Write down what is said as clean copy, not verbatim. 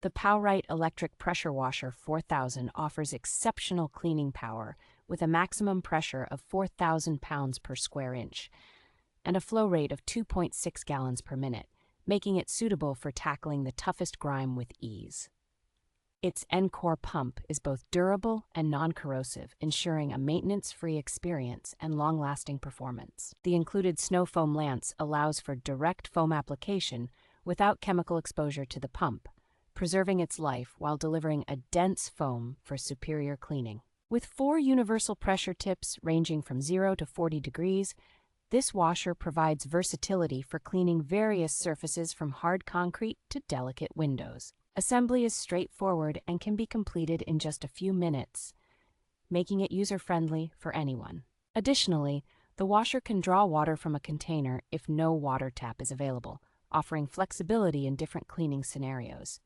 The PowRyte Electric Pressure Washer 4000 offers exceptional cleaning power with a maximum pressure of 4,000 pounds per square inch and a flow rate of 2.6 gallons per minute, making it suitable for tackling the toughest grime with ease. Its N-COR pump is both durable and non-corrosive, ensuring a maintenance-free experience and long-lasting performance. The included snow foam lance allows for direct foam application without chemical exposure to the pump, preserving its life while delivering a dense foam for superior cleaning. With 4 universal pressure tips ranging from 0 to 40 degrees, this washer provides versatility for cleaning various surfaces from hard concrete to delicate windows. Assembly is straightforward and can be completed in just a few minutes, making it user-friendly for anyone. Additionally, the washer can draw water from a container if no water tap is available, offering flexibility in different cleaning scenarios.